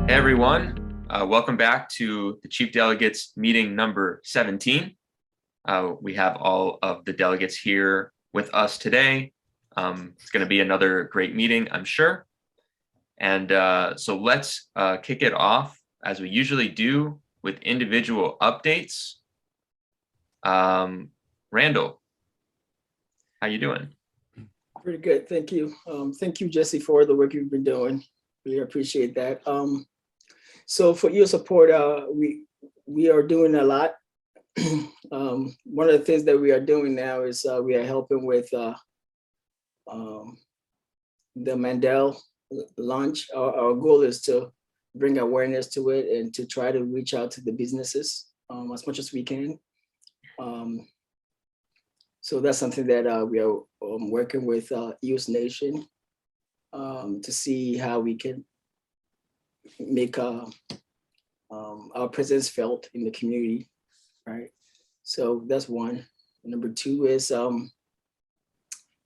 Hey everyone, welcome back to the Chief Delegates meeting number 17. We have all of the delegates here with us today. It's going to be another great meeting, I'm sure. And so let's kick it off as we usually do with individual updates. Randall, how you doing? Pretty good, thank you. Thank you, Jesse, for the work you've been doing. Really appreciate that. So for your support, we are doing a lot. One of the things that we are doing now is we are helping with the Mandel launch. Our goal is to bring awareness to it and to try to reach out to the businesses as much as we can. So that's something that we are working with Eos Nation to see how we can make our presence felt in the community, right? So that's one. Number two is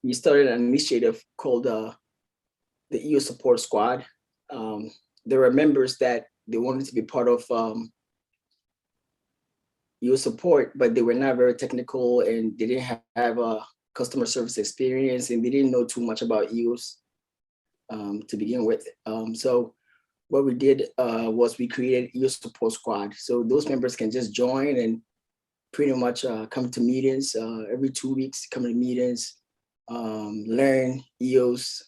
we started an initiative called the Eos Support Squad. There were members that they wanted to be part of Eos support, but they were not very technical and they didn't have a customer service experience and they didn't know too much about Eos to begin with. So what we did was we created Eos Support Squad. So those members can just join and pretty much come to meetings every 2 weeks, come to meetings, learn EOS,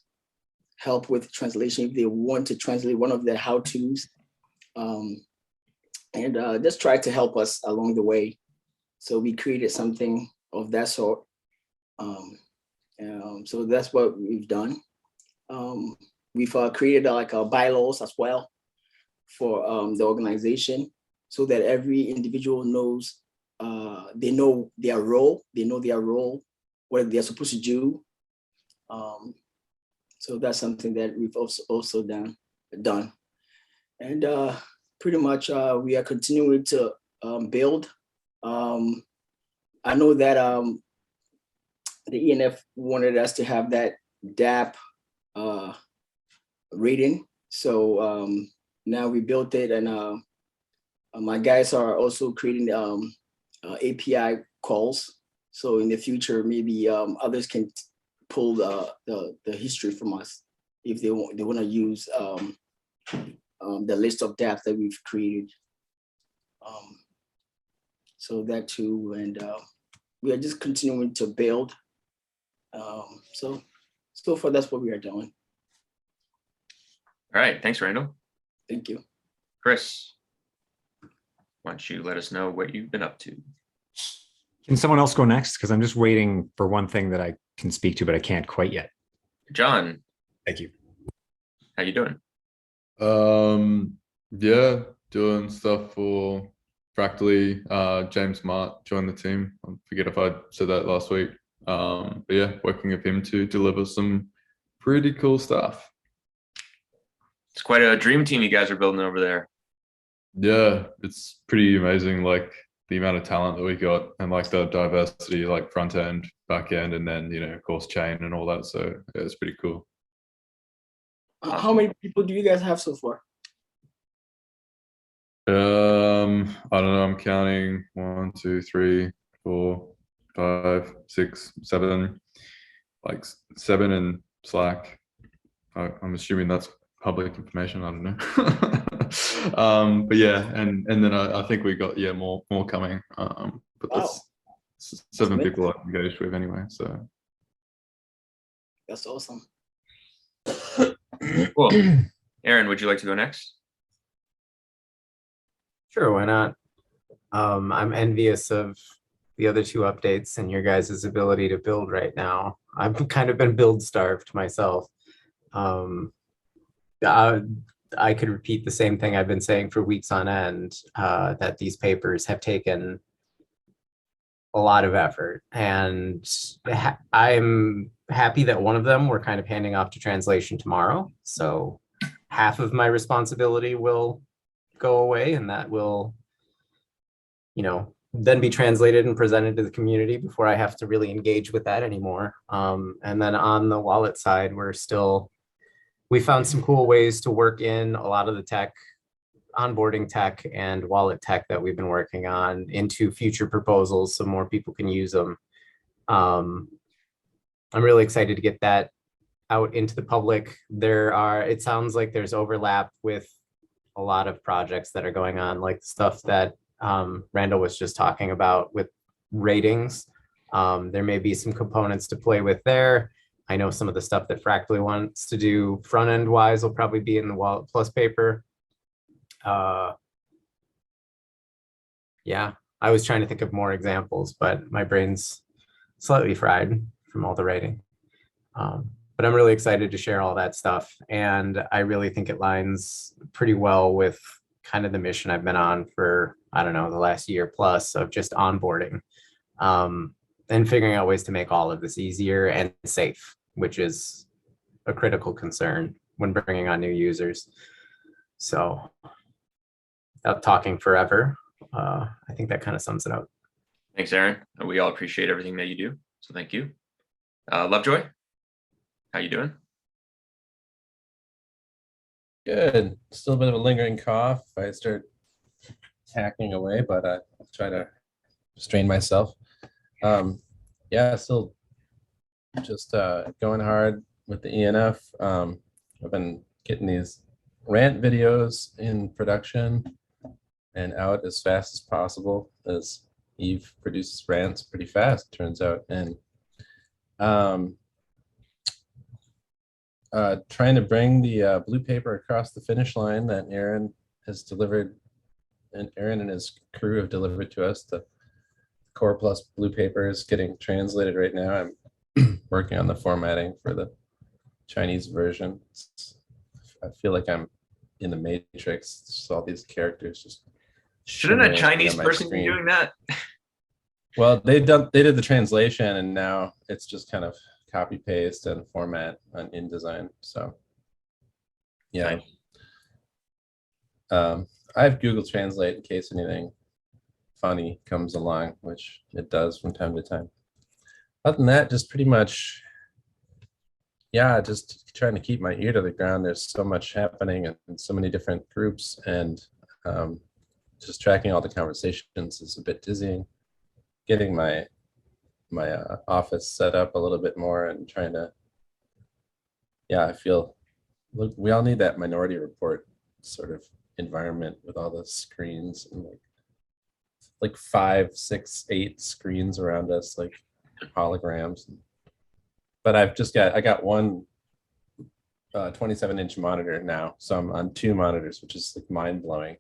help with translation if they want to translate one of their how-tos, and just try to help us along the way. So we created something of that sort. So that's what we've done. We've created like bylaws as well for the organization so that every individual knows, they know their role, what they're supposed to do. So that's something that we've also done. And pretty much we are continuing to build. I know that the ENF wanted us to have that DAP rating. So now we built it, and my guys are also creating API calls. So in the future, maybe others can pull the history from us if they want to use the list of DAPs that we've created. So that too, and we are just continuing to build. So far, that's what we are doing. All right, thanks, Randall. Thank you. Chris, why don't you let us know what you've been up to? Can someone else go next? Because I'm just waiting for one thing that I can speak to, but I can't quite yet. John. Thank you. How you doing? Yeah, doing stuff for Fractally. James Mart joined the team. I forget if I said that last week. But yeah, working with him to deliver some pretty cool stuff. It's quite a dream team you guys are building over there. Yeah, it's pretty amazing, like the amount of talent that we got and like the diversity, like front end, back end, and then, of course, chain and all that. So yeah, it's pretty cool. How many people do you guys have so far? I don't know. I'm counting 1, 2, 3, 4, 5, 6, 7, like 7 in Slack. I'm assuming that's public information. I don't know. But yeah, and then I think we got more coming. But that's 7 people I'm engaged with anyway. So that's awesome. Cool. Aaron, would you like to go next? Sure, why not? I'm envious of the other 2 updates and your guys' ability to build right now. I've kind of been build starved myself. I could repeat the same thing I've been saying for weeks on end, that these papers have taken a lot of effort, and I'm happy that one of them we're kind of handing off to translation tomorrow. So half of my responsibility will go away, and that will, then be translated and presented to the community before I have to really engage with that anymore. And then on the wallet side, we found some cool ways to work in a lot of the tech onboarding tech and wallet tech that we've been working on into future proposals so more people can use them. I'm really excited to get that out into the public. It sounds like there's overlap with a lot of projects that are going on, like stuff that Randall was just talking about with ratings. There may be some components to play with there. I know some of the stuff that Fractally wants to do front end wise will probably be in the Wallet Plus paper. Yeah, I was trying to think of more examples, but my brain's slightly fried from all the writing. But I'm really excited to share all that stuff. And I really think it lines pretty well with kind of the mission I've been on for, I don't know, the last year plus of just onboarding and figuring out ways to make all of this easier and safe, which is a critical concern when bringing on new users. So without talking forever, I think that kind of sums it up. Thanks, Aaron. We all appreciate everything that you do. So thank you. Lovejoy, how you doing? Good. Still a bit of a lingering cough. I start hacking away, but I'll try to restrain myself. Yeah, still just going hard with the ENF. I've been getting these rant videos in production and out as fast as possible, as Eve produces rants pretty fast, turns out. And trying to bring the blue paper across the finish line that Aaron has delivered, and Aaron and his crew have delivered to us. The Core Plus blue paper is getting translated right now. I'm working on the formatting for the Chinese version. I feel like I'm in the Matrix. Just all these characters just. Shouldn't a shimmering Chinese on my person be screen. doing that? Well, they did the translation, and now it's just kind of copy paste and format on InDesign. So yeah. Nice. I have Google Translate in case anything funny comes along, which it does from time to time. Other than that, just pretty much, yeah, just trying to keep my ear to the ground. There's so much happening in so many different groups, and just tracking all the conversations is a bit dizzying. Getting my office set up a little bit more and trying to, yeah, I feel, look, we all need that Minority Report sort of environment with all the screens and like 5, 6, 8 screens around us, like holograms. But I got one 27-inch monitor now, so I'm on 2 monitors, which is like mind-blowing.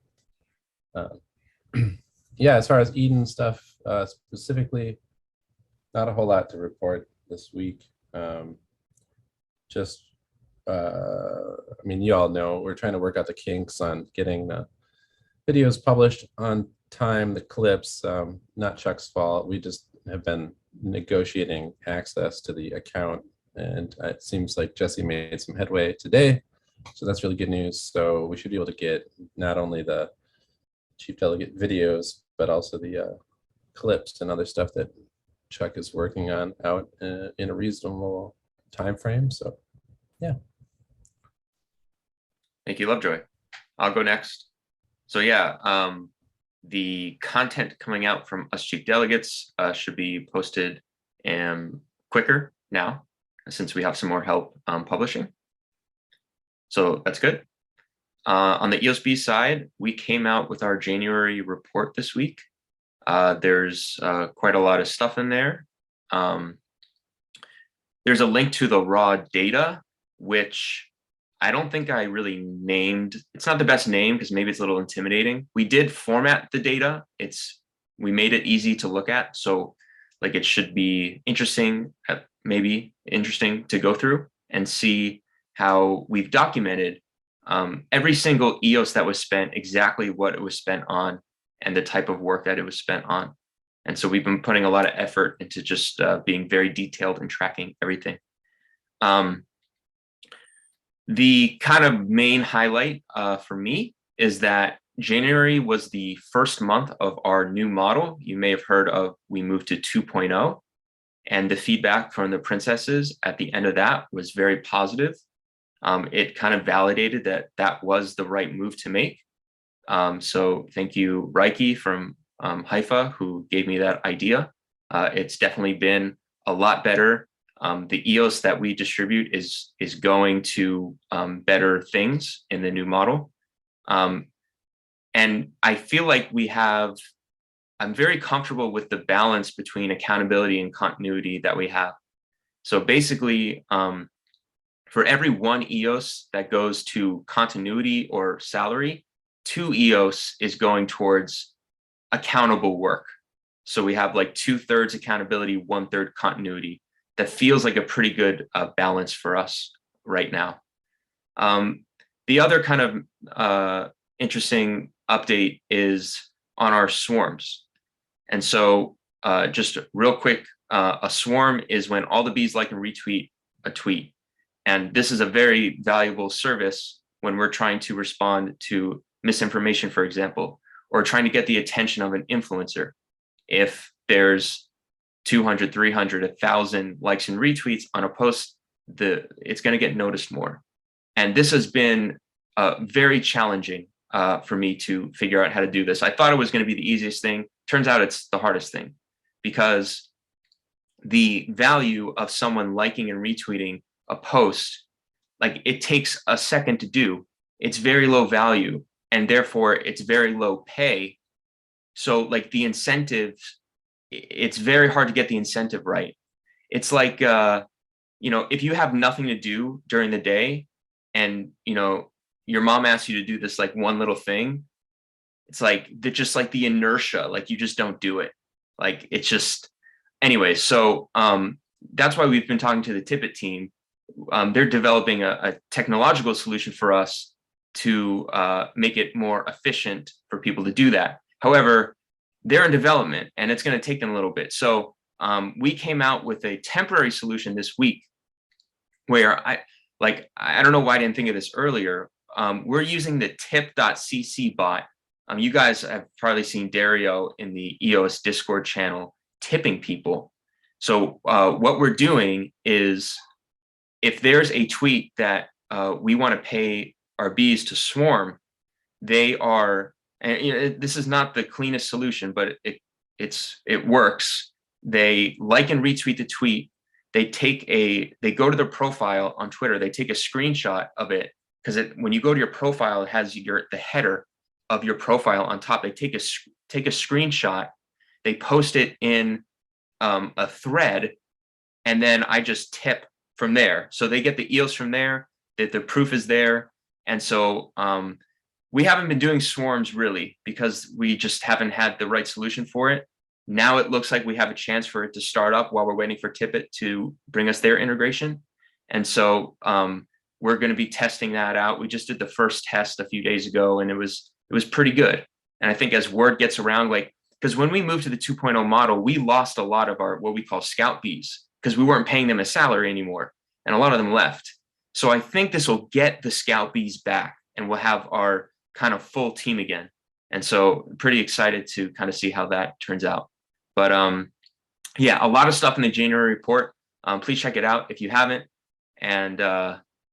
Yeah, as far as Eden stuff specifically, not a whole lot to report this week. Just, I mean, you all know we're trying to work out the kinks on getting the videos published on time, the clips. Not Chuck's fault. We just have been negotiating access to the account, and it seems like Jesse made some headway today. So that's really good news. So we should be able to get not only the Chief Delegate videos, but also the clips and other stuff that Chuck is working on out in a reasonable time frame. So yeah. Thank you, Lovejoy. I'll go next. So yeah, the content coming out from us Chief Delegates should be posted quicker now, since we have some more help publishing. So that's good. On the EOSB side, we came out with our January report this week. There's quite a lot of stuff in there. There's a link to the raw data, which I don't think I really named. It's not the best name because maybe it's a little intimidating. We did format the data. We made it easy to look at. So like it should be interesting, maybe interesting to go through and see how we've documented every single EOS that was spent, exactly what it was spent on, and the type of work that it was spent on. And so we've been putting a lot of effort into just being very detailed and tracking everything. The kind of main highlight for me is that January was the first month of our new model. You may have heard of, we moved to 2.0, and the feedback from the princesses at the end of that was very positive. It kind of validated that that was the right move to make. So thank you, Reiki from Haifa, who gave me that idea. It's definitely been a lot better. The EOS that we distribute is going to better things in the new model. And I feel like I'm very comfortable with the balance between accountability and continuity that we have. So basically, for every one EOS that goes to continuity or salary, 2 EOS is going towards accountable work. So we have like 2/3 accountability, 1/3 continuity. That feels like a pretty good balance for us right now. The other kind of interesting update is on our swarms. And so just real quick, a swarm is when all the bees like and retweet a tweet. And this is a very valuable service when we're trying to respond to misinformation, for example, or trying to get the attention of an influencer. If there's 200, 300, 1,000 likes and retweets on a post, it's going to get noticed more. And this has been very challenging for me to figure out how to do this. I thought it was going to be the easiest thing. Turns out it's the hardest thing, because the value of someone liking and retweeting a post, like, it takes a second to do. It's very low value, and therefore it's very low pay. So like the incentive, it's very hard to get the incentive right. It's like, if you have nothing to do during the day and, your mom asks you to do this like one little thing, it's like, just like the inertia, like you just don't do it. Like, it's just, anyway. So that's why we've been talking to the Tippett team. They're developing a technological solution for us to make it more efficient for people to do that. However, they're in development and it's going to take them a little bit. So we came out with a temporary solution this week where I don't know why I didn't think of this earlier. We're using the tip.cc bot. You guys have probably seen Dario in the EOS Discord channel tipping people. So what we're doing is, if there's a tweet that we want to pay our bees to swarm, they are, and this is not the cleanest solution, but it works. They like and retweet the tweet. They go to their profile on Twitter. They take a screenshot of it, because when you go to your profile, it has the header of your profile on top. They take a screenshot. They post it in a thread, and then I just tip from there. So they get the EOS from there. That the proof is there, and so we haven't been doing swarms really because we just haven't had the right solution for it. Now it looks like we have a chance for it to start up while we're waiting for Tippett to bring us their integration. And so we're going to be testing that out. We just did the first test a few days ago, and it was pretty good. And I think as word gets around, because when we moved to the 2.0 model, we lost a lot of our what we call scout bees because we weren't paying them a salary anymore, and a lot of them left. So I think this will get the scout bees back, and we'll have our kind of full team again. And so I'm pretty excited to kind of see how that turns out. But yeah, a lot of stuff in the January report. Please check it out if you haven't. And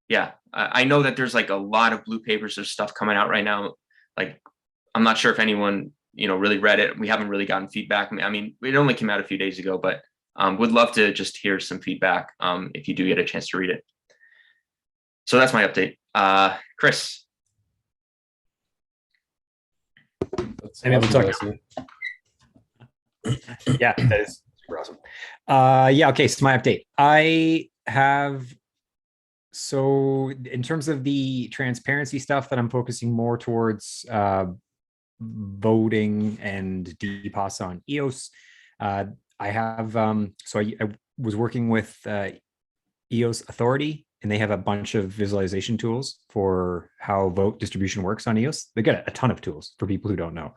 yeah, I know that there's like a lot of blue papers of stuff coming out right now. Like, I'm not sure if anyone, really read it. We haven't really gotten feedback. I mean, it only came out a few days ago, but would love to just hear some feedback if you do get a chance to read it. So that's my update. Chris. That's I'm able to talk awesome. Yeah, that is super awesome. Yeah, okay, so my update. So in terms of the transparency stuff that I'm focusing more towards voting and DPOS on EOS, I have, so I was working with EOS Authority, and they have a bunch of visualization tools for how vote distribution works on EOS. They got a ton of tools for people who don't know.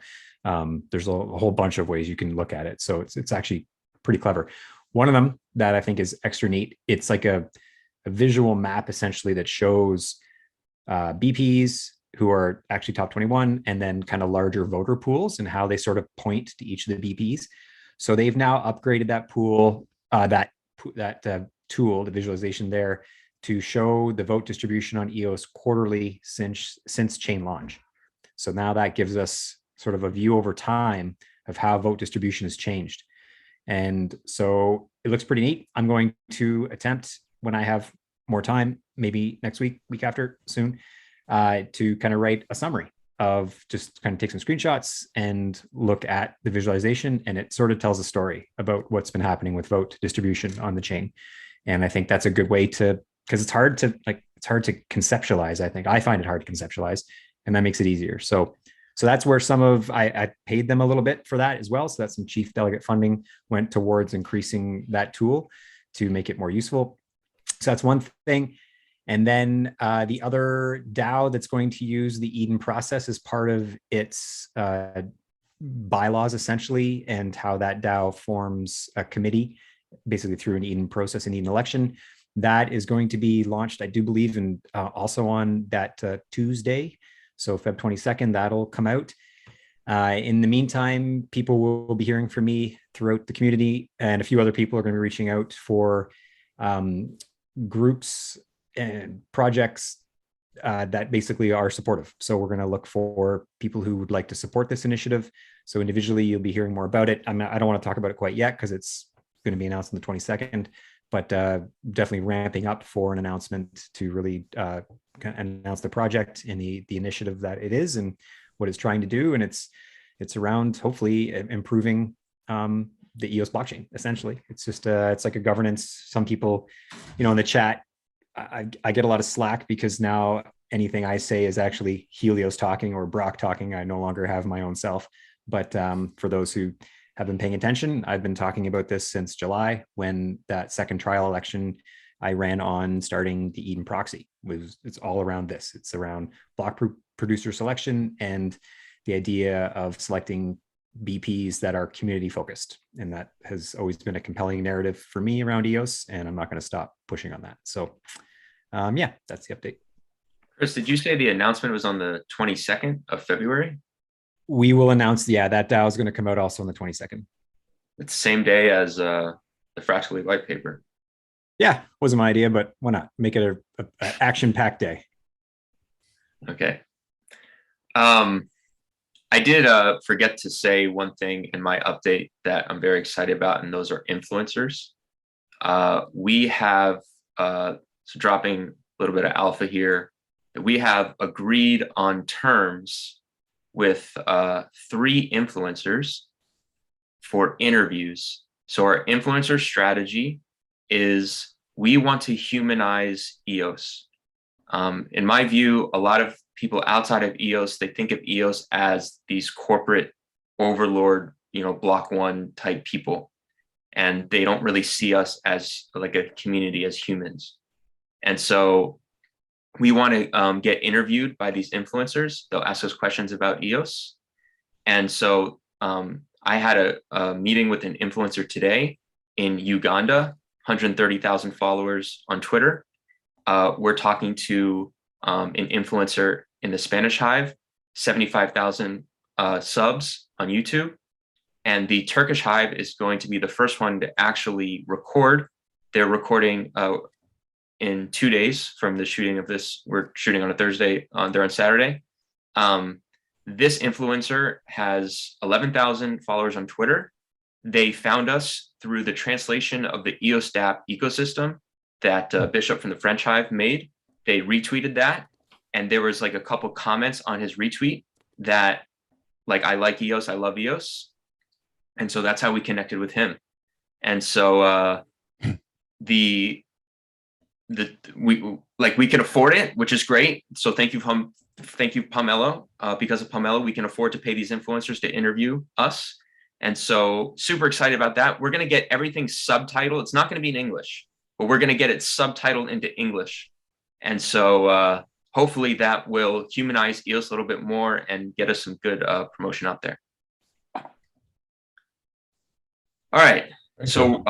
There's a whole bunch of ways you can look at it. So it's actually pretty clever. One of them that I think is extra neat, it's like a visual map essentially that shows BPs who are actually top 21 and then kind of larger voter pools and how they sort of point to each of the BPs. So they've now upgraded that pool, that tool, the visualization there, to show the vote distribution on EOS quarterly since chain launch. So now that gives us sort of a view over time of how vote distribution has changed. And so it looks pretty neat. I'm going to attempt, when I have more time, maybe next week, week after, soon, to kind of write a summary of, just kind of take some screenshots and look at the visualization. And it sort of tells a story about what's been happening with vote distribution on the chain. And I think that's a good way to, because it's hard to conceptualize. I think I find it hard to conceptualize, and that makes it easier. So that's where some of, I paid them a little bit for that as well. So that some Chief Delegate funding went towards increasing that tool to make it more useful. So that's one thing. And then the other DAO that's going to use the Eden process as part of its bylaws, essentially, and how that DAO forms a committee, basically through an Eden process, an Eden election. That is going to be launched, I do believe, and also on that Tuesday. So Feb 22nd, that'll come out. In the meantime, people will be hearing from me throughout the community, and a few other people are going to be reaching out for groups and projects that basically are supportive. So we're going to look for people who would like to support this initiative. So individually, you'll be hearing more about it. I don't want to talk about it quite yet because it's going to be announced on the 22nd, but definitely ramping up for an announcement to really announce the project and the initiative that it is and what it's trying to do. And it's around hopefully improving the EOS blockchain. Essentially, it's just it's like a governance. Some people, in the chat, I get a lot of slack because now anything I say is actually Helios talking or Brock talking. I no longer have my own self. But for those who have been paying attention, I've been talking about this since July, when that second trial election I ran on starting the Eden proxy. It's all around this. It's around block producer selection and the idea of selecting BPs that are community focused. And that has always been a compelling narrative for me around EOS, and I'm not going to stop pushing on that. So yeah, that's the update. Chris, did you say the announcement was on the 22nd of February? We will announce, that DAO is going to come out also on the 22nd. It's the same day as the Fractally white paper. Yeah, wasn't my idea, but why not make it a action-packed day? Okay. I did forget to say one thing in my update that I'm very excited about, and those are influencers. We have, so dropping a little bit of alpha here, that we have agreed on terms with 3 influencers for interviews. So our influencer strategy is we want to humanize EOS. In my view, a lot of people outside of EOS, they think of EOS as these corporate overlord, block one type people. And they don't really see us as like a community, as humans. And so we want to get interviewed by these influencers. They'll ask us questions about EOS. And so I had a meeting with an influencer today in Uganda, 130,000 followers on Twitter. We're talking to an influencer in the Spanish Hive, 75,000 subs on YouTube. And the Turkish Hive is going to be the first one to actually record. They're recording in 2 days from the shooting of this. We're shooting on a Thursday, they're on Saturday. This influencer has 11,000 followers on Twitter. They found us through the translation of the EOS DApp ecosystem that Bishop from the French Hive made. They retweeted that, and there was like a couple comments on his retweet that, like, I like EOS, I love EOS. And so that's how we connected with him. And so we can afford it, which is great. So thank you, Pomelo. Because of Pomelo, we can afford to pay these influencers to interview us. And so super excited about that. We're going to get everything subtitled. It's not going to be in English, but we're going to get it subtitled into English. And so hopefully that will humanize EOS a little bit more and get us some good promotion out there. All right. So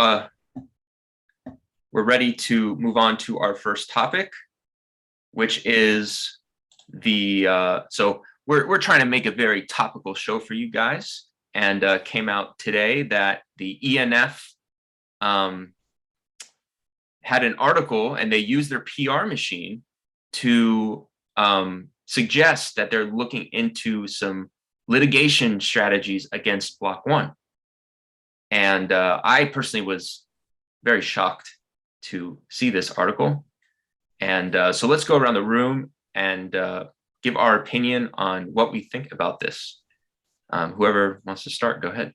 we're ready to move on to our first topic, which is so we're trying to make a very topical show for you guys, and came out today that the ENF had an article, and they used their PR machine to suggests that they're looking into some litigation strategies against Block One. And I personally was very shocked to see this article. And so let's go around the room and give our opinion on what we think about this. Whoever wants to start, go ahead.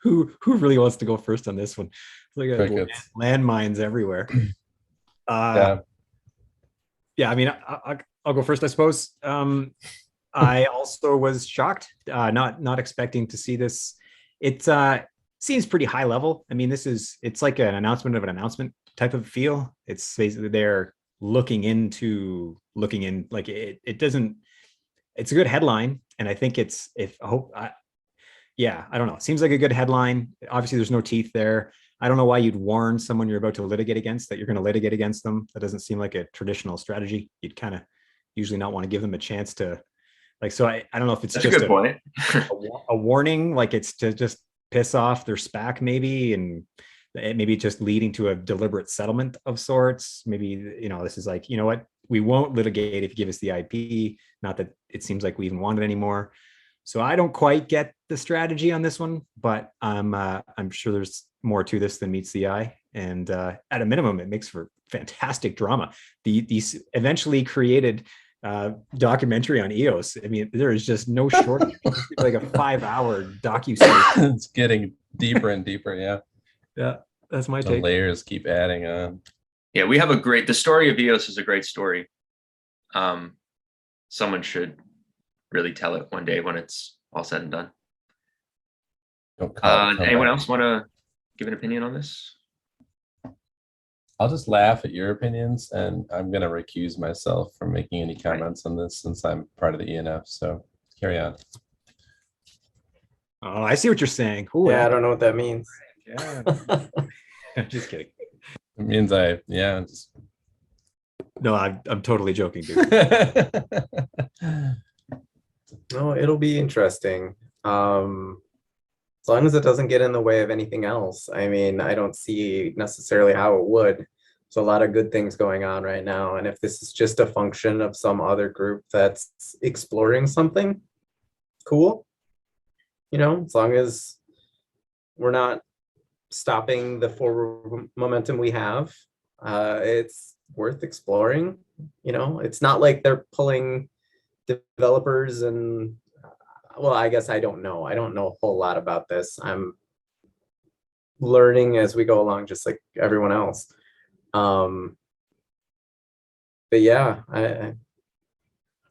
Who really wants to go first on this one? Look at Crickets. landmines everywhere. Yeah. Yeah, I mean, I'll go first, I suppose. I also was shocked, not expecting to see this. It seems pretty high level. I mean, it's like an announcement of an announcement type of feel. It's basically they're looking in, like it doesn't. It's a good headline, and I think yeah, I don't know. It seems like a good headline. Obviously, there's no teeth there. I don't know why you'd warn someone you're about to litigate against that you're going to litigate against them. That doesn't seem like a traditional strategy. You'd kind of usually not want to give them a chance to, like, so I don't know if it's That's just a good point. a warning, like it's to just piss off their SPAC maybe, and maybe just leading to a deliberate settlement of sorts. Maybe, this is like, you know what, we won't litigate if you give us the IP. Not that it seems like we even want it anymore. So I don't quite get the strategy on this one, but I'm sure there's more to this than meets the eye. And at a minimum, it makes for fantastic drama. These eventually created documentary on EOS. I mean, there is just no shortage. Like a 5-hour docu-series. It's getting deeper and deeper. Yeah. Yeah, that's my The take. layers keep adding on. Yeah, we have the story of EOS is a great story. Someone should really tell it one day when it's all said and done. Don't call it Anyone comeback. else want to give an opinion on this? I'll just laugh at your opinions, and I'm going to recuse myself from making any comments on this since I'm part of the ENF. So carry on. Oh, I see what you're saying. Ooh, Yeah, I don't know what that means. Yeah. Just kidding. It means just. No, I'm totally joking, dude. No, it'll be interesting. As long as it doesn't get in the way of anything else. I mean, I don't see necessarily how it would. There's a lot of good things going on right now. And if this is just a function of some other group that's exploring something, cool. As long as we're not stopping the forward momentum we have, it's worth exploring. It's not like they're pulling developers and, well, I guess I don't know. I don't know a whole lot about this. I'm learning as we go along, just like everyone else. But yeah, as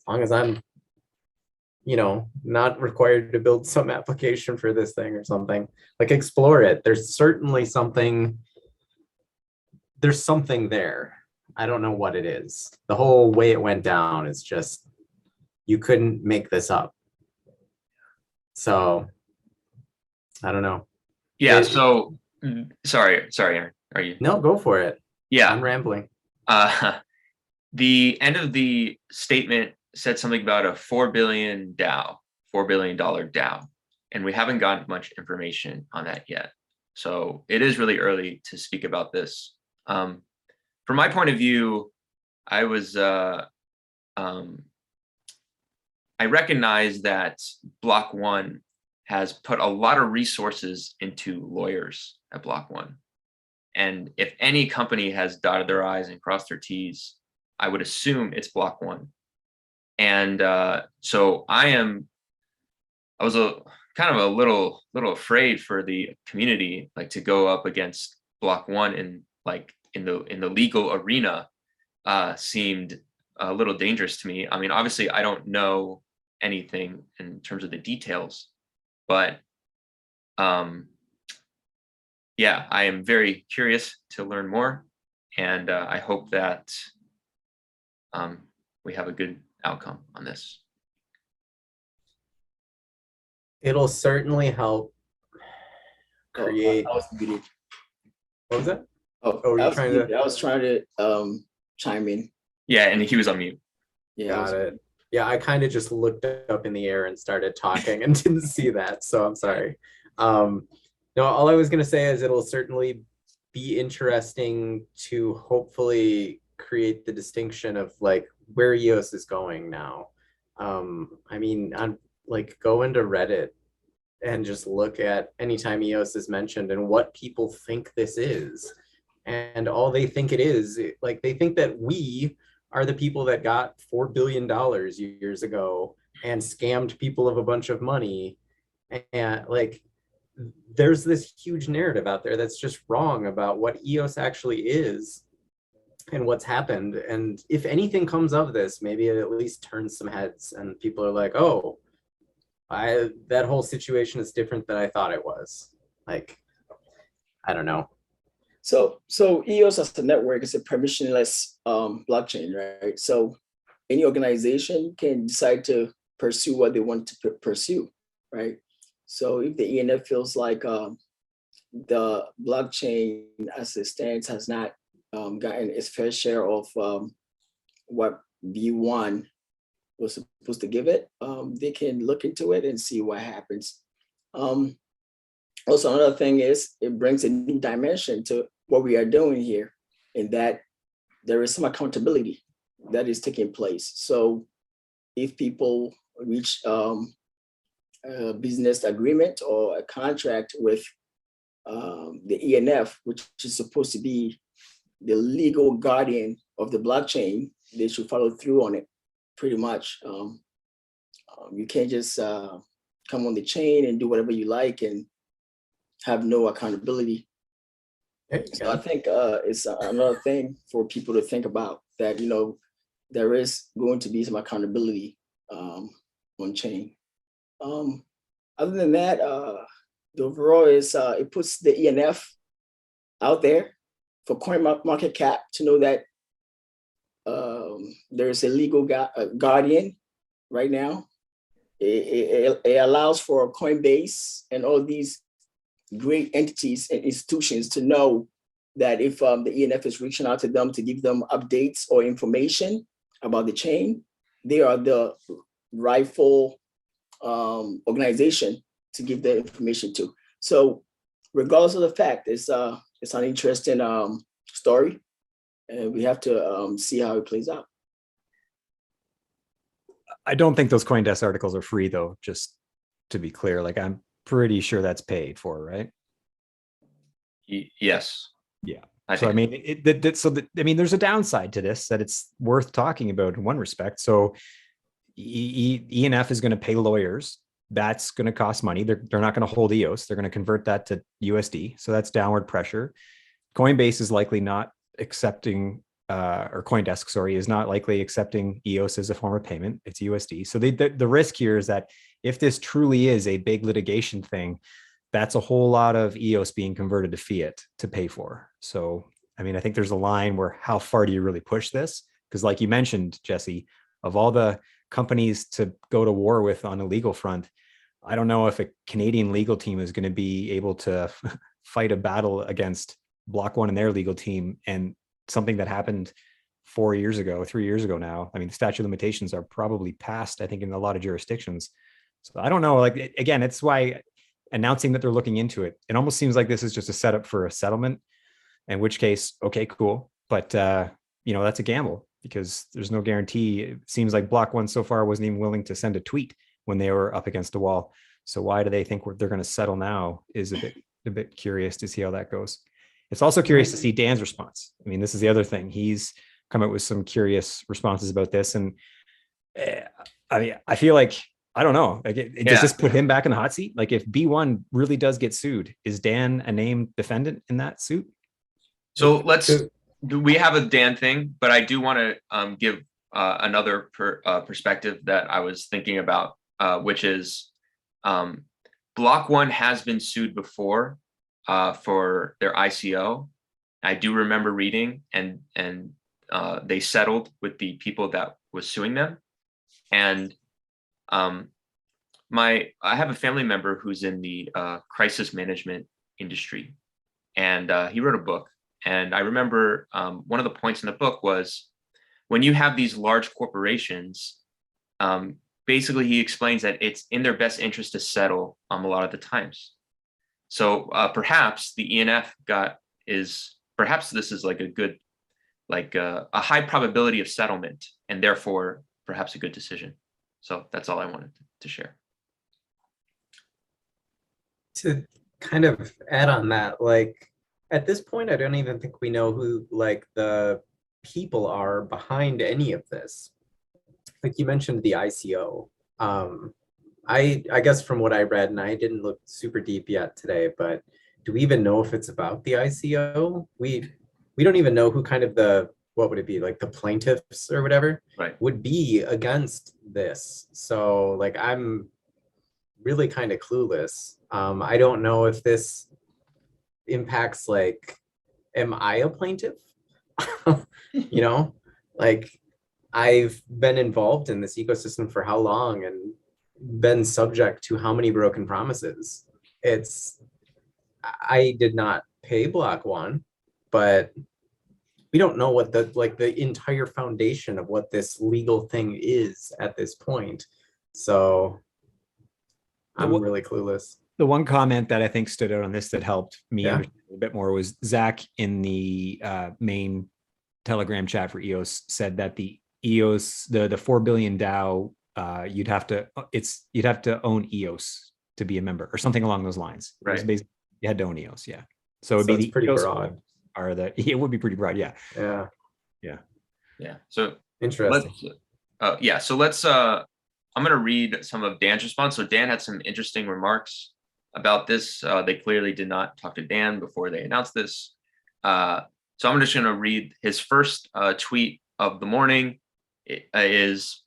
long as I'm, not required to build some application for this thing or something, like explore it. There's certainly something there. I don't know what it is. The whole way it went down is just, you couldn't make this up. So I don't know. Yeah. So sorry, Aaron. Are you? No, go for it. Yeah. I'm rambling. The end of the statement said something about a $4 billion DAO, and we haven't gotten much information on that yet. So it is really early to speak about this. From my point of view, I recognize that Block One has put a lot of resources into lawyers at Block One. And if any company has dotted their I's and crossed their T's, I would assume it's Block One. And so I was kind of a little afraid for the community, like to go up against Block One in the legal arena seemed a little dangerous to me. I mean, obviously I don't know anything in terms of the details, but yeah, I am very curious to learn more, and I hope that we have a good outcome on this. It'll certainly help create. I was muted. What was that? Oh, were you I was trying muted. to- I was trying to chime in. Yeah, and he was on mute. Yeah, Got it. Yeah, I kind of just looked up in the air and started talking and didn't see that, so I'm sorry. No, all I was going to say is it'll certainly be interesting to hopefully create the distinction of like where EOS is going now. I mean, on like go into Reddit and just look at anytime EOS is mentioned and what people think this is. And all they think it is, like they think that we are the people that got $4 billion years ago and scammed people of a bunch of money. And like, there's this huge narrative out there that's just wrong about what EOS actually is and what's happened. And if anything comes of this, maybe it at least turns some heads and people are like, oh, that whole situation is different than I thought it was. Like, I don't know. So EOS as a network is a permissionless blockchain, right? So any organization can decide to pursue what they want to pursue, right? So if the ENF feels like the blockchain as it stands has not gotten its fair share of what V1 was supposed to give it, they can look into it and see what happens. Also, another thing is it brings a new dimension to what we are doing here, in that there is some accountability that is taking place. So if people reach a business agreement or a contract with the ENF, which is supposed to be the legal guardian of the blockchain, they should follow through on it, pretty much. You can't just come on the chain and do whatever you like and have no accountability. So I think it's another thing for people to think about, that, you know, there is going to be some accountability on chain. Other than that, the overall is it puts the ENF out there for CoinMarketCap to know that there's a legal guardian right now. It allows for Coinbase and all these great entities and institutions to know that if the ENF is reaching out to them to give them updates or information about the chain, they are the rightful organization to give that information to. So regardless of the fact, it's an interesting story, and we have to see how it plays out. I don't think those CoinDesk articles are free, though, just to be clear. Like, I'm pretty sure that's paid for, right? Yes. Yeah. I mean, I mean, there's a downside to this that it's worth talking about in one respect. So ENF is going to pay lawyers. That's going to cost money. They're not going to hold EOS. They're going to convert that to USD. So that's downward pressure. Coinbase is likely not accepting, or CoinDesk, sorry, is not likely accepting EOS as a form of payment. It's USD. So the risk here is that if this truly is a big litigation thing, that's a whole lot of EOS being converted to fiat to pay for. So, I mean, I think there's a line where how far do you really push this? Because like you mentioned, Jesse, of all the companies to go to war with on a legal front, I don't know if a Canadian legal team is going to be able to fight a battle against Block One and their legal team, and something that happened 4 years ago, 3 years ago now. I mean, the statute of limitations are probably passed, I think, in a lot of jurisdictions. So I don't know, like, again, it's why announcing that they're looking into it, it almost seems like this is just a setup for a settlement, in which case, okay, cool. But, you know, that's a gamble because there's no guarantee. It seems like Block One so far wasn't even willing to send a tweet when they were up against the wall. So why do they think they're going to settle now is a bit curious to see how that goes. It's also curious to see Dan's response. I mean, this is the other thing. He's come up with some curious responses about this. And I mean, I feel like, I don't know, like does this put him back in the hot seat? Like if B1 really does get sued, is Dan a named defendant in that suit? So we have a Dan thing, but I do want to give another perspective that I was thinking about, which is Block One has been sued before for their ICO. I do remember reading, and they settled with the people that was suing them. And I have a family member who's in the crisis management industry, and he wrote a book. And I remember one of the points in the book was when you have these large corporations, basically he explains that it's in their best interest to settle a lot of the times. So perhaps the ENF got is perhaps this is like a good, like a high probability of settlement, and therefore perhaps a good decision. So that's all I wanted to share. To kind of add on that, like at this point, I don't even think we know who like the people are behind any of this. Like you mentioned the ICO. I guess from what I read, and I didn't look super deep yet today, but do we even know if it's about the ICO? We don't even know who kind of the, what would it be, like the plaintiffs or whatever, Right. would be against this. So like I'm really kind of clueless. I don't know if this impacts, like, am I a plaintiff? You know, like I've been involved in this ecosystem for how long and been subject to how many broken promises. I did not pay Block One, but we don't know what the, like the entire foundation of what this legal thing is at this point. So I'm really clueless. The one comment that I think stood out on this that helped me Yeah. understand a bit more was Zach in the main Telegram chat for EOS said that the EOS, the 4 billion DAO, you'd have to own EOS to be a member or something along those lines. It was Right. basically, you had to own EOS. Yeah. So it'd So be it's the pretty EOS broad. are the, it would be pretty broad. Yeah. Yeah. Yeah. So Interesting. So let's I'm going to read some of Dan's response. So Dan had some interesting remarks about this. They clearly did not talk to Dan before they announced this. So I'm just going to read his first tweet of the morning. It is,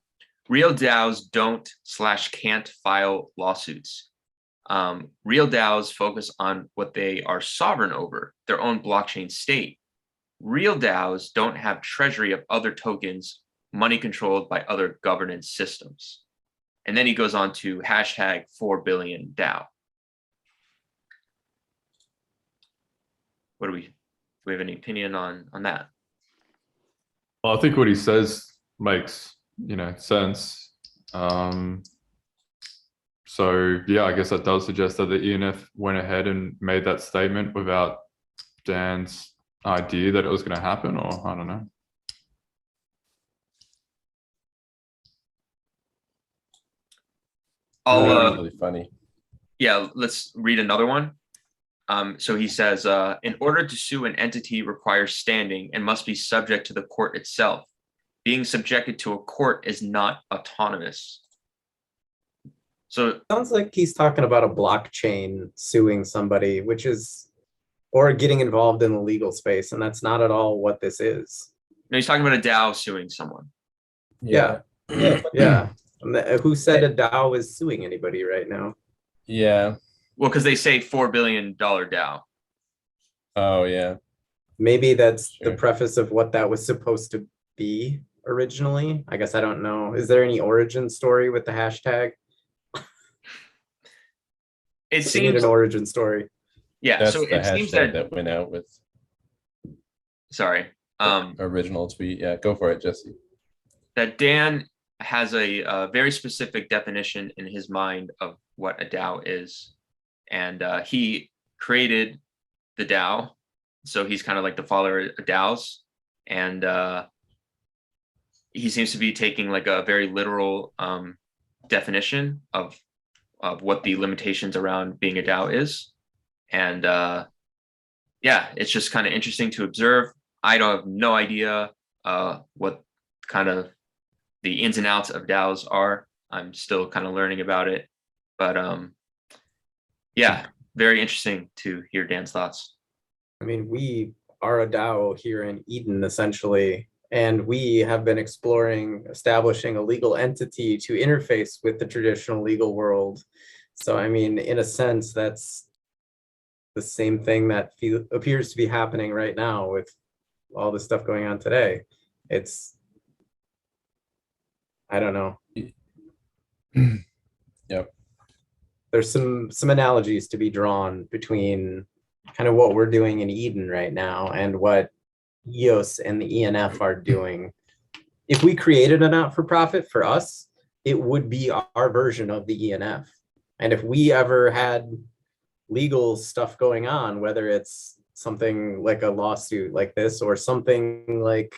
real DAOs don't/can't file lawsuits. Real DAOs focus on what they are sovereign over, their own blockchain state. Real DAOs don't have treasury of other tokens, money controlled by other governance systems. And then he goes on to hashtag 4 billion DAO. Do we have any opinion on that? Well, I think what he says makes, sense. So yeah, I guess that does suggest that the ENF went ahead and made that statement without Dan's idea that it was going to happen, or I don't know. Really funny. Yeah, let's read another one. So he says, in order to sue an entity requires standing and must be subject to the court itself. Being subjected to a court is not autonomous. So Sounds like he's talking about a blockchain suing somebody, which is, or getting involved in the legal space, and that's not at all what this is. no, he's talking about a DAO suing someone. Yeah. Yeah. Who said a DAO is suing anybody right now? Yeah. Well, because they say $4 billion DAO. Oh, yeah. Maybe that's the Sure. preface of what that was supposed to be originally. I guess I don't know. Is there any origin story with the hashtag? It We need seems, an origin story. yeah. That's So the it seems hashtag that, that went out with sorry, original tweet. Yeah, go for it, Jesse. that Dan has a very specific definition in his mind of what a DAO is. And he created the DAO. So he's kind of like the follower of DAOs. And he seems to be taking like a very literal definition of what the limitations around being a DAO is. And yeah, it's just kind of interesting to observe. I don't have no idea what kind of the ins and outs of DAOs are. I'm still kind of learning about it, but yeah, very interesting to hear Dan's thoughts. I mean, we are a DAO here in Eden, essentially, and we have been exploring establishing a legal entity to interface with the traditional legal world. So, I mean, in a sense, that's the same thing that appears to be happening right now with all the stuff going on today. It's, I don't know. Yep. There's some analogies to be drawn between kind of what we're doing in Eden right now and what EOS and the ENF are doing. If we created a not-for-profit for us, it would be our version of the ENF. And if we ever had legal stuff going on, whether it's something like a lawsuit like this, or something like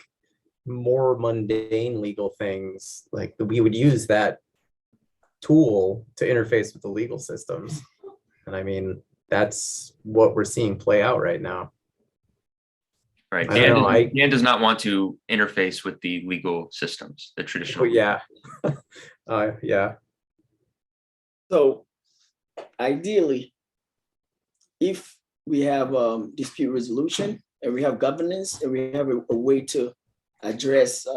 more mundane legal things, like we would use that tool to interface with the legal systems. And I mean, that's what we're seeing play out right now. Right. I don't know, Dan does not want to interface with the legal systems, the traditional. Yeah. Yeah. So ideally, if we have dispute resolution and we have governance and we have a way to address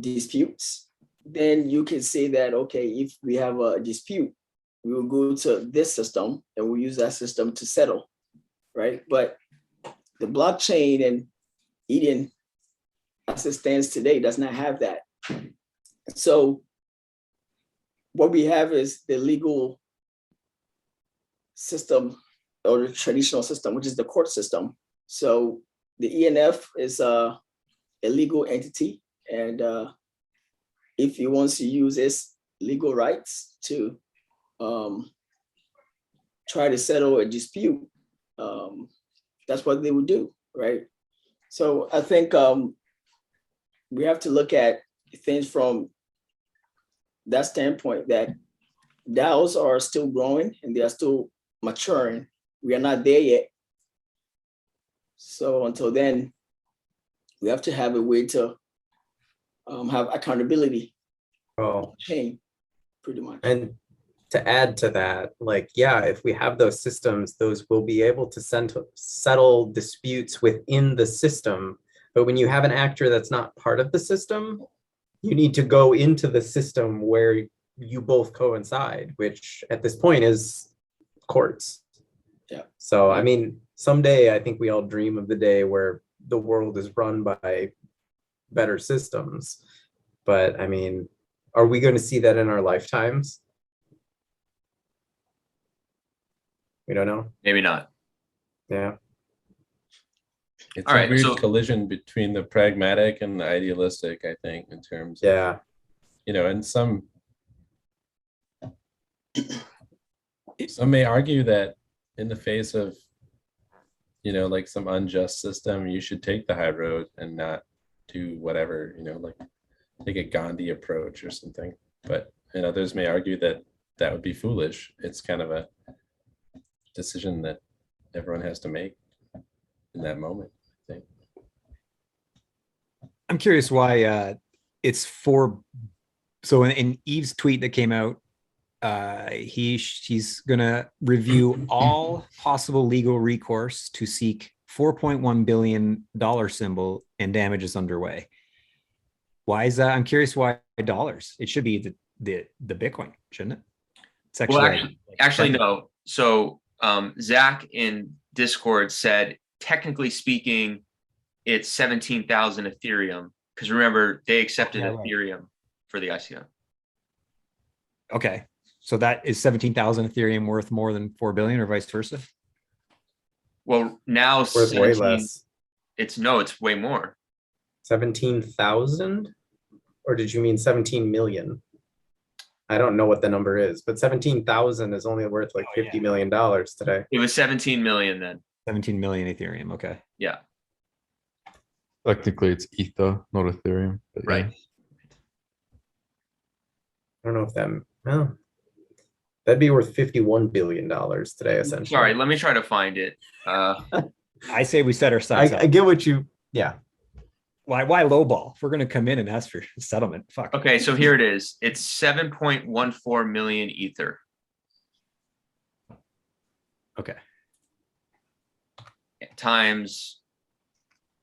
disputes, then you can say that, okay, if we have a dispute, we will go to this system and we'll use that system to settle, right? But the blockchain and Eden, as it stands today, does not have that. So what we have is the legal system, or the traditional system, which is the court system. So the ENF is a legal entity, and if it wants to use its legal rights to try to settle a dispute, that's what they would do, right? So I think we have to look at things from that standpoint, that DAOs are still growing and they are still maturing. We are not there yet. So until then, we have to have a way to have accountability chain, pretty much. And to add to that, like, yeah, if we have those systems, those will be able to settle disputes within the system. But when you have an actor that's not part of the system, you need to go into the system where you both coincide, which at this point is courts. Yeah. So, I mean, someday I think we all dream of the day where the world is run by better systems. But I mean, are we going to see that in our lifetimes? We don't know. Maybe not. Yeah. It's All a right, weird so- collision between the pragmatic and the idealistic, I think, in terms of, Yeah. you know, and some may argue that in the face of, you know, like some unjust system, you should take the high road and not do whatever, you know, like take a Gandhi approach or something. But, and others may argue that that would be foolish. It's kind of a decision that everyone has to make in that moment, I think. I'm curious why it's for. So in Eve's tweet that came out, she's gonna review all possible legal recourse to seek $4.1 billion symbol and damages underway. Why is that? I'm curious why dollars. It should be the Bitcoin, shouldn't it? It's actually, Well, actually no. So Zach in Discord said, technically speaking, it's 17,000 Ethereum, because remember they accepted Ethereum for the ICO. Okay, so that is 17,000 Ethereum worth more than 4 billion, or vice versa? Well, now Worth way less. It's way more. 17,000? Or did you mean 17 million? I don't know what the number is, but 17,000 is only worth like $50 million today. It was 17 million then. 17 million Ethereum. Okay. Yeah. Technically, it's Ether, not Ethereum. But yeah. Right. I don't know if that'd be worth $51 billion today, essentially. Sorry, let me try to find it. I say we set our sights I get what you, yeah. Why lowball? If we're going to come in and ask for settlement, fuck. Okay, so here it is. It's 7.14 million Ether. Okay. Times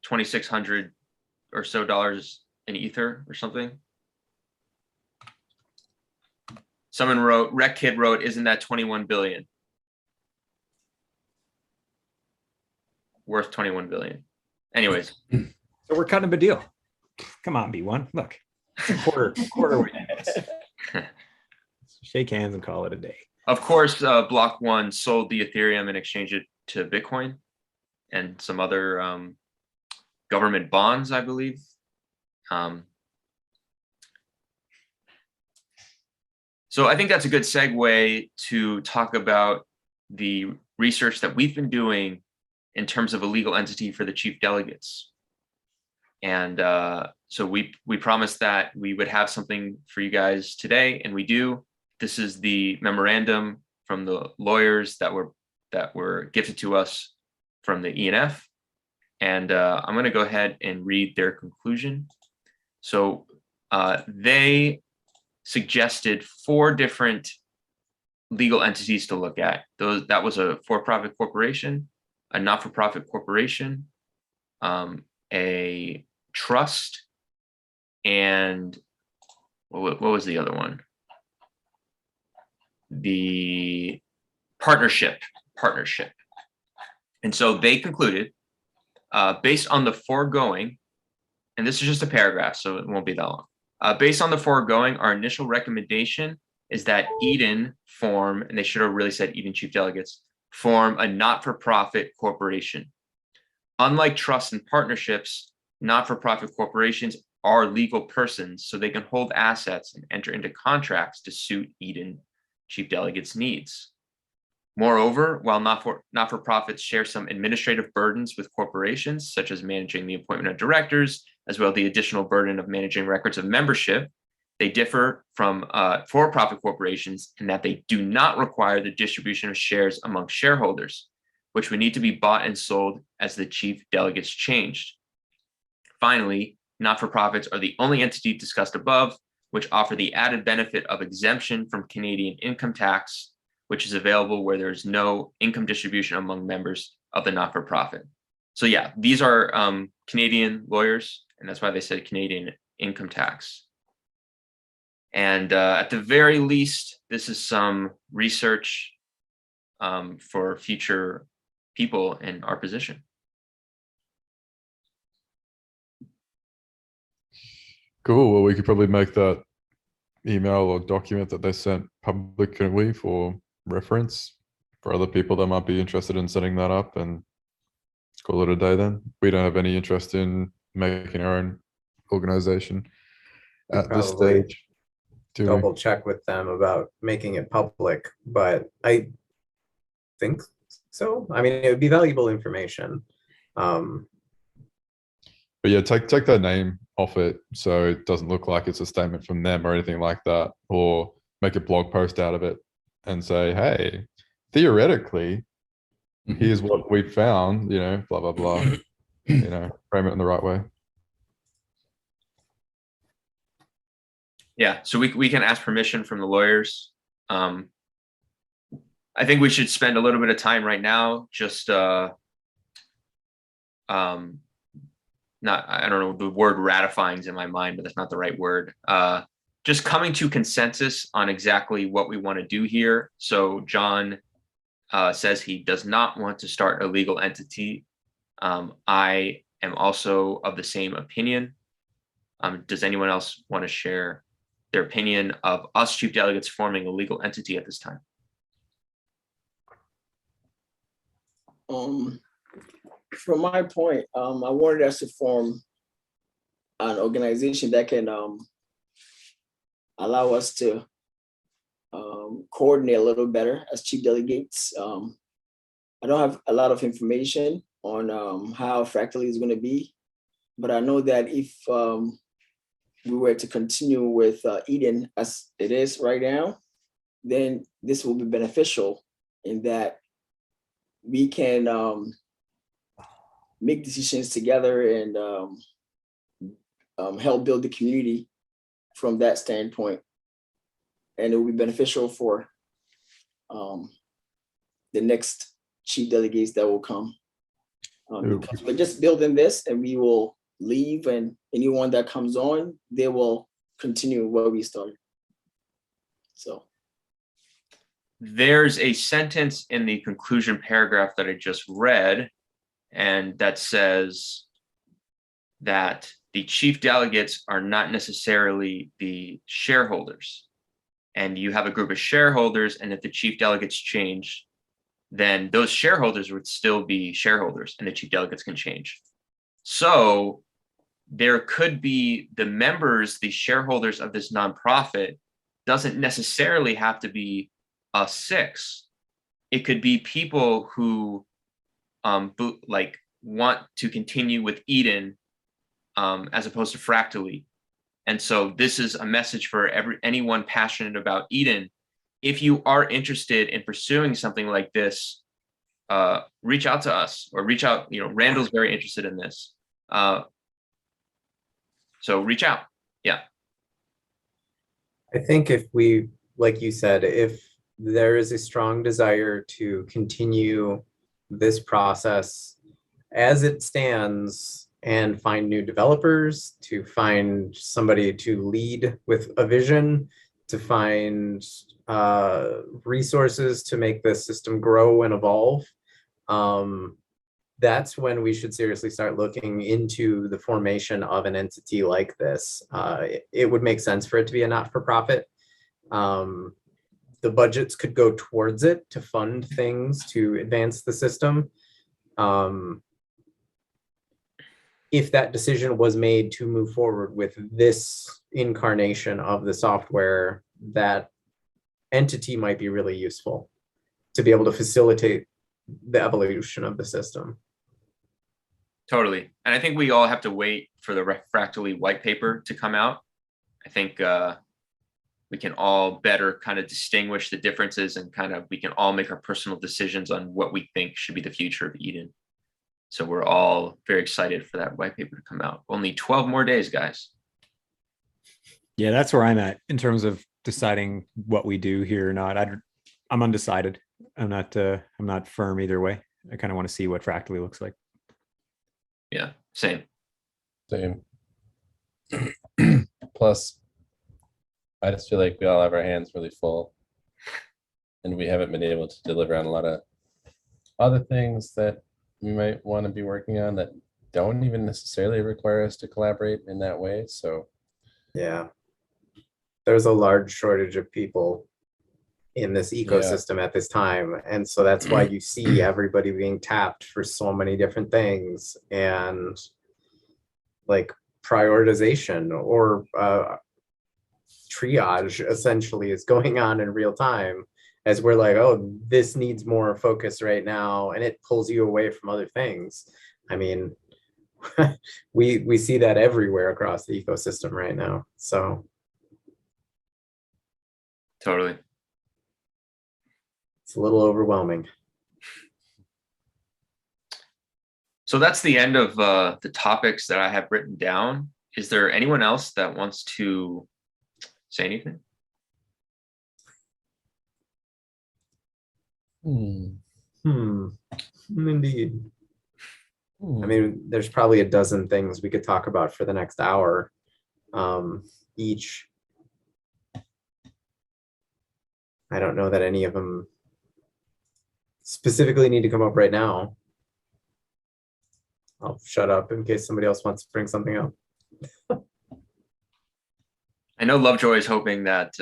2,600 or so dollars in Ether or something. Someone wrote, Rec Kid wrote, isn't that 21 billion? Worth 21 billion. Anyways. So we're cutting a deal. Come on, B1. Look, quarter way. Shake hands and call it a day. Of course, Block One sold the Ethereum and exchanged it to Bitcoin and some other government bonds, I believe. So I think that's a good segue to talk about the research that we've been doing in terms of a legal entity for the chief delegates. And so we promised that we would have something for you guys today, and we do. This is the memorandum from the lawyers that were gifted to us from the ENF. And I'm going to go ahead and read their conclusion. So they suggested 4 different legal entities to look at. That was a for-profit corporation, a not-for-profit corporation, a trust, and what was the other one? The partnership. And so they concluded, based on the foregoing, and this is just a paragraph, so it won't be that long. Based on the foregoing, our initial recommendation is that Eden form, and they should have really said Eden Chief Delegates, form a not-for-profit corporation. Unlike trusts and partnerships, not-for-profit corporations are legal persons, so they can hold assets and enter into contracts to suit Eden Chief Delegates' needs. Moreover, while not-for-profits share some administrative burdens with corporations, such as managing the appointment of directors, as well as the additional burden of managing records of membership, they differ from for-profit corporations in that they do not require the distribution of shares among shareholders, which would need to be bought and sold as the chief delegates changed. Finally, not-for-profits are the only entity discussed above which offer the added benefit of exemption from Canadian income tax, which is available where there's no income distribution among members of the not-for-profit. So yeah, these are Canadian lawyers, and that's why they said Canadian income tax. And at the very least, this is some research for future people in our position. Cool. Well, we could probably make that email or document that they sent public, can we, for reference for other people that might be interested in setting that up, and call it a day then. We don't have any interest in making our own organization at this Probably stage. Do we? double check with them about making it public, but I think so. I mean, it would be valuable information. But yeah, take that name off it so it doesn't look like it's a statement from them or anything like that, or make a blog post out of it and say, hey, theoretically, here's what we found, you know, blah, blah, blah, you know, frame it in the right way. Yeah, so we can ask permission from the lawyers. I think we should spend a little bit of time right now just not, I don't know, the word ratifying is in my mind, but that's not the right word. Just coming to consensus on exactly what we want to do here. So John says he does not want to start a legal entity. I am also of the same opinion. Does anyone else want to share their opinion of us chief delegates forming a legal entity at this time? From my point, I wanted us to form an organization that can allow us to coordinate a little better as chief delegates. I don't have a lot of information on how Fractally is going to be, but I know that if we were to continue with Eden as it is right now, then this will be beneficial in that we can make decisions together and help build the community from that standpoint. And it will be beneficial for the next chief delegates that will come. Because we're just building this and we will leave, and anyone that comes on, they will continue where we started. So. There's a sentence in the conclusion paragraph that I just read, and that says that the chief delegates are not necessarily the shareholders. And you have a group of shareholders, and if the chief delegates change, then those shareholders would still be shareholders and the chief delegates can change. So there could be the members, the shareholders of this nonprofit doesn't necessarily have to be us 6. it could be people who like want to continue with Eden as opposed to Fractally. And so this is a message for anyone passionate about Eden. If you are interested in pursuing something like this, reach out to us, or reach out, Randall's very interested in this. So reach out. Yeah. I think if we, like you said, if there is a strong desire to continue this process as it stands and find new developers, to find somebody to lead with a vision, to find resources to make the system grow and evolve, that's when we should seriously start looking into the formation of an entity like this. It would make sense for it to be a not-for-profit. The budgets could go towards it to fund things to advance the system. If that decision was made to move forward with this incarnation of the software, that entity might be really useful to be able to facilitate the evolution of the system. Totally. And I think we all have to wait for the Fractally white paper to come out. I think we can all better kind of distinguish the differences, and we can all make our personal decisions on what we think should be the future of Eden. So we're all very excited for that white paper to come out. Only 12 more days, guys. Yeah, that's where I'm at in terms of deciding what we do here or not. I'm undecided. I'm not firm either way. I kind of want to see what Fractally looks like. Yeah, same. Plus, I just feel like we all have our hands really full, and we haven't been able to deliver on a lot of other things that we might want to be working on that don't even necessarily require us to collaborate in that way. So yeah, there's a large shortage of people in this ecosystem at this time, and so that's why you see everybody being tapped for so many different things, and like prioritization or triage essentially is going on in real time, as we're like, oh, this needs more focus right now, and it pulls you away from other things. I mean, we see that everywhere across the ecosystem right now. So totally. It's a little overwhelming. So that's the end of the topics that I have written down. Is there anyone else that wants to say anything? Indeed. I mean, there's probably a dozen things we could talk about for the next hour each. I don't know that any of them specifically need to come up right now. I'll shut up in case somebody else wants to bring something up. I know Lovejoy is hoping that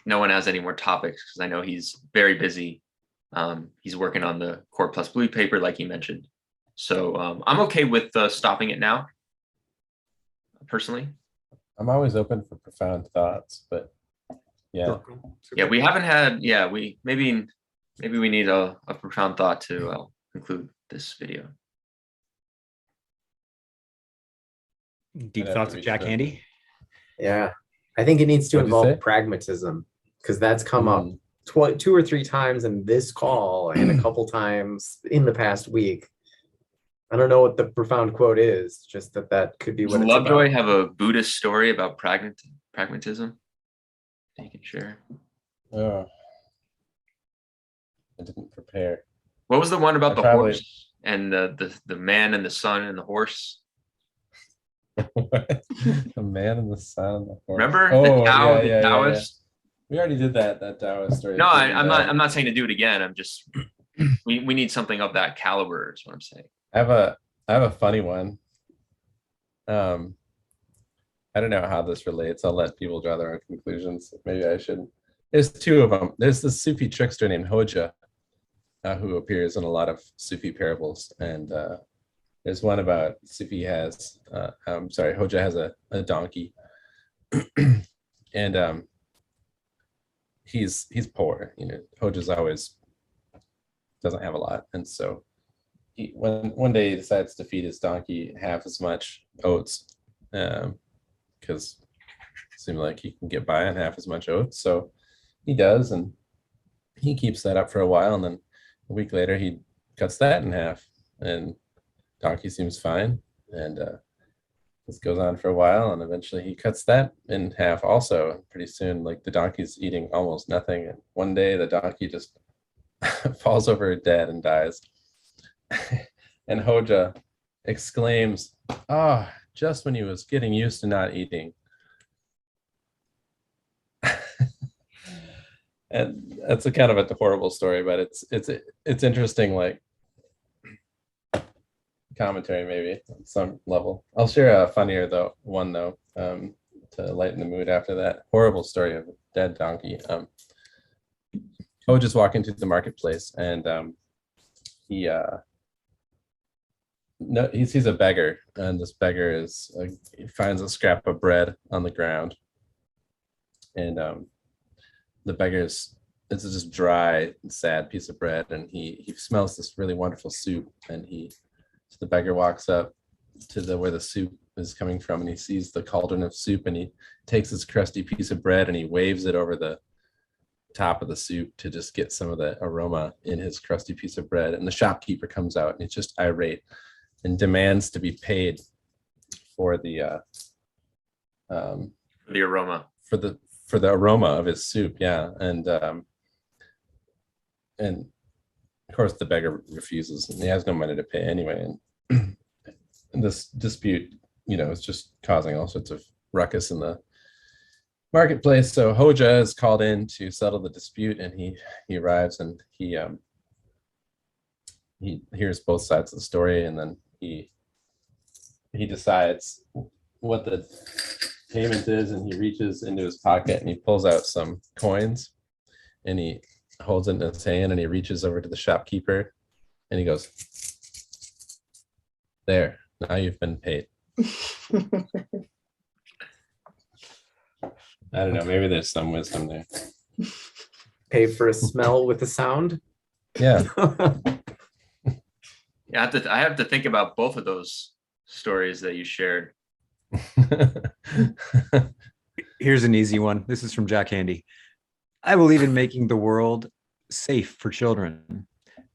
no one has any more topics, because I know he's very busy. He's working on the Core Plus Blue paper, like he mentioned. So I'm okay with stopping it now, personally. I'm always open for profound thoughts, but yeah. Yeah, we haven't had, maybe we need a profound thought to conclude this video. Deep thoughts of Jack Handy? Yeah, I think it needs to What'd you involve say? pragmatism, because that's come up 2 or 3 times in this call and a couple times in the past week. I don't know what the profound quote is, just that could be what Does it's Lovejoy about. have a Buddhist story about pragmatism that you can share? Oh, I didn't prepare. What was the one about I the probably- horse and the man and the sun and the horse? The man and the sun and the horse. Remember Oh, the Tao, yeah, the yeah, yeah, Taoist? We already did that Taoist story. No, I'm not saying to do it again. I'm just we need something of that caliber is what I'm saying. I have a funny one. I don't know how this relates. I'll let people draw their own conclusions. Maybe I shouldn't. There's 2 of them. There's this Sufi trickster named Hoja, who appears in a lot of Sufi parables, and there's one about Hoja has a donkey, and he's poor. Hoja's always doesn't have a lot. And so when one day he decides to feed his donkey half as much oats, because it seemed like he can get by on half as much oats. So he does, and he keeps that up for a while. And then a week later, he cuts that in half, and donkey seems fine. And this goes on for a while, and eventually he cuts that in half also. And pretty soon, like, the donkey's eating almost nothing. And one day the donkey just falls over dead and dies. And Hoja exclaims, "Ah, just when he was getting used to not eating." And that's a kind of a horrible story, but it's interesting, like, commentary maybe on some level. I'll share a funnier one to lighten the mood after that horrible story of a dead donkey. Hoja's walking through the marketplace, and he sees a beggar, and this beggar he finds a scrap of bread on the ground, and the beggar's, it's just dry, sad piece of bread, and he smells this really wonderful soup, and so the beggar walks up to where the soup is coming from, and he sees the cauldron of soup, and he takes this crusty piece of bread and he waves it over the top of the soup to just get some of the aroma in his crusty piece of bread. And the shopkeeper comes out, and he's just irate and demands to be paid for the aroma, for the aroma of his soup. Yeah. And of course the beggar refuses, and he has no money to pay anyway. And this dispute, is just causing all sorts of ruckus in the marketplace. So Hoja is called in to settle the dispute, and he arrives, and he hears both sides of the story, and then he decides what the payment is, and he reaches into his pocket and he pulls out some coins, and he holds it in his hand, and he reaches over to the shopkeeper, and he goes, "There, now you've been paid." I don't know, maybe there's some wisdom there. Pay for a smell with a sound. Yeah. Yeah, I have to think about both of those stories that you shared. Here's an easy one. This is from Jack Handy. I believe in making the world safe for children,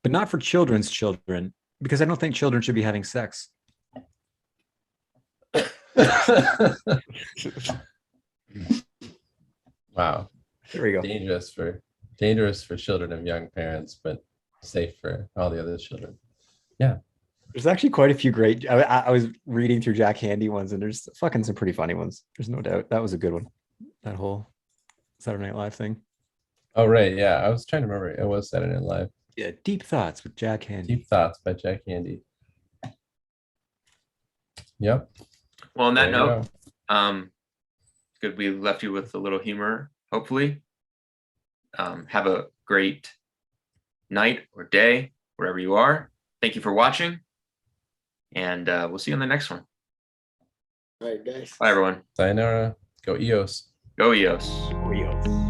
but not for children's children, because I don't think children should be having sex. Wow. There we go. Dangerous for children of young parents, but safe for all the other children. Yeah. There's actually quite a few great. I was reading through Jack Handy ones, and there's fucking some pretty funny ones. There's no doubt. That was a good one. That whole Saturday Night Live thing. Oh, right. Yeah. I was trying to remember. It was Saturday Night Live. Yeah. Deep Thoughts with Jack Handy. Deep Thoughts by Jack Handy. Yep. Well, on that There you note, go. good we left you with a little humor, hopefully. Have a great night or day, wherever you are. Thank you for watching, and we'll see you on the next one. All right, guys. Bye, everyone. Sayonara. Go Eos. Go Eos. Real.